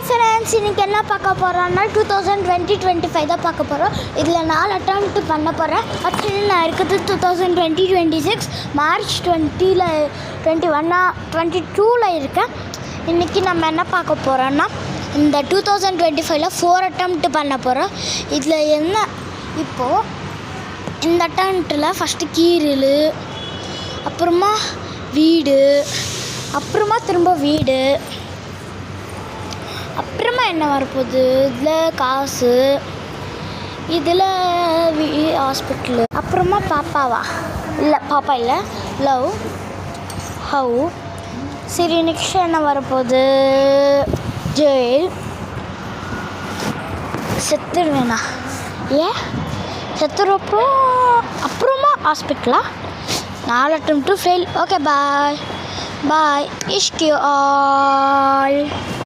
Friends, இன்றைக்கி என்ன பார்க்க போகிறோன்னா 2020-25 தான் பார்க்க போகிறோம். இதில் 4 அட்டெம்ப்ட் பண்ண போகிறேன். ஆக்சுவலி நான் இருக்கிறது 2020-26 மார்ச் 2021-22 இருக்கேன். இன்றைக்கி நம்ம என்ன பார்க்க போகிறோன்னா இந்த 2025 4 அட்டெம்ப்ட் பண்ண போகிறோம். இதில் என்ன இப்போது இந்த அட்டெம்ப்டில் ஃபஸ்ட்டு கீரல், அப்புறமா வீடு, அப்புறமா திரும்ப வீடு, அப்புறமா என்ன வரப்போகுது, இதில் காசு, இதில் ஹாஸ்பிட்டலு, அப்புறமா பாப்பாவா இல்லை பாப்பா இல்லை லவ் ஹவு. சரி, நெக்ஸ்ட் என்ன வரப்போகுது, ஜெயில், செத்துருவேண்ணா ஏன் செத்துறப்போ, அப்புறமா ஹாஸ்பிட்டலா. 4 attempt fail. Okay, bye bye, Ishq you all.